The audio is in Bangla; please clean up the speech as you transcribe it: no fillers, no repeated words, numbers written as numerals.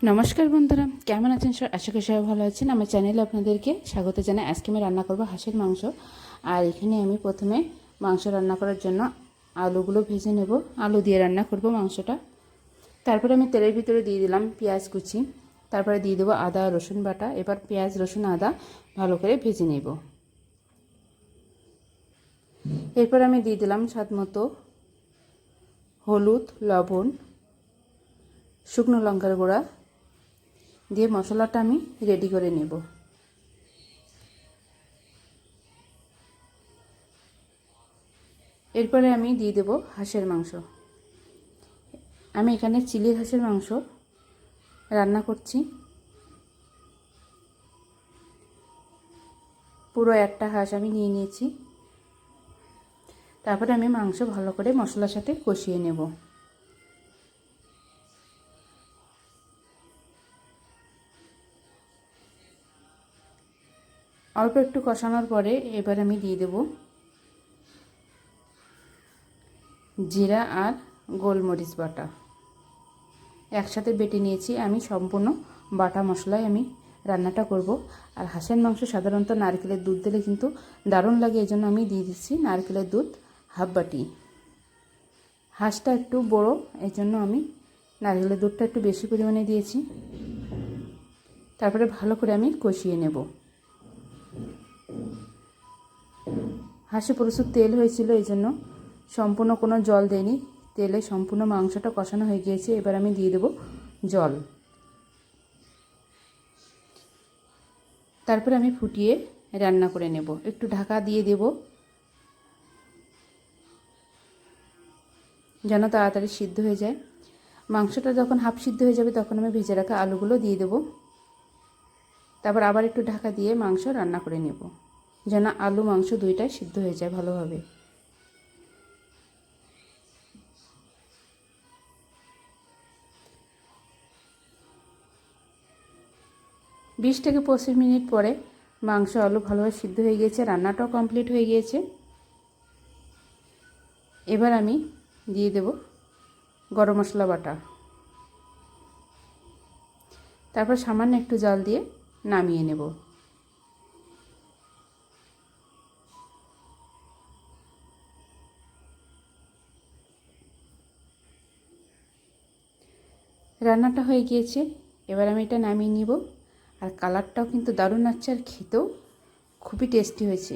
নমস্কার বন্ধুরা, কেমন আছেন? আশা করি সবাই ভালো আছেন। আমার চ্যানেলে আপনাদেরকে স্বাগত জানাই। আজকে আমি রান্না করব হাঁসের মাংস। আর এখানে আমি প্রথমে মাংস রান্না করার জন্য আলুগুলো ভেজে নেব। আলু দিয়ে রান্না করব মাংসটা। তারপরে আমি তেলের ভিতরে দিয়ে দিলাম পেঁয়াজ কুচি, তারপরে দিয়ে দেবো আদা রসুন বাটা। এবার পেঁয়াজ রসুন আদা ভালো করে ভেজে নেব। এরপর আমি দিয়ে দিলাম স্বাদ মতো হলুদ, লবণ, শুকনো লঙ্কার গুঁড়া দিয়ে মশলাটা আমি রেডি করে নেব। এরপরে আমি দিয়ে দেব হাঁসের মাংস। আমি এখানে চিলির হাঁসের মাংস রান্না করছি। পুরো একটা হাঁস আমি নিয়ে নিয়েছি। তারপরে আমি মাংস ভালো করে মশলার সাথে কষিয়ে নেব। অল্প একটু কষানোর পরে এবার আমি দিয়ে দেব জিরা আর গোলমরিচ বাটা একসাথে বেটে নিয়েছি। আমি সম্পূর্ণ বাটা মশলায় আমি রান্নাটা করব। আর হাঁসের মাংস সাধারণত নারকেলের দুধ দিলে কিন্তু দারুণ লাগে, এই জন্য আমি দিয়ে দিচ্ছি নারকেলের দুধ হাফ বাটি। হাঁসটা একটু বড়, এই জন্য আমি নারকেলের দুধটা একটু বেশি পরিমাণে দিয়েছি। তারপরে ভালো করে আমি কষিয়ে নেব। হাঁসে প্রচুর তেল হয়েছিল, এই জন্য সম্পূর্ণ কোনো জল দেয়নি। তেলে সম্পূর্ণ মাংসটা কষানো হয়ে গিয়েছে। এবার আমি দিয়ে দেব জল। তারপরে আমি ফুটিয়ে রান্না করে নেব। একটু ঢাকা দিয়ে দেব যেন তাড়াতাড়ি সিদ্ধ হয়ে যায়। মাংসটা যখন হাফ সিদ্ধ হয়ে যাবে তখন আমি ভেজে রাখা আলুগুলো দিয়ে দেব। তারপর আবার একটু ঢাকা দিয়ে মাংস রান্না করে নেব যেন আলু মাংস দুইটাই সিদ্ধ হয়ে যায় ভালোভাবে। 20 থেকে 25 মিনিট পরে মাংস আলু ভালোভাবে সিদ্ধ হয়ে গিয়েছে, রান্নাটাও কমপ্লিট হয়ে গিয়েছে। এবার আমি দিয়ে দেব গরম মশলা বাটা। তারপর সামান্য একটু জল দিয়ে নামিয়ে নেব। রান্নাটা হয়ে গিয়েছে, এবার আমি এটা নামিয়ে নিব। আর কালারটাও কিন্তু দারুণ আসছে, আর খেতেও খুবই টেস্টি হয়েছে।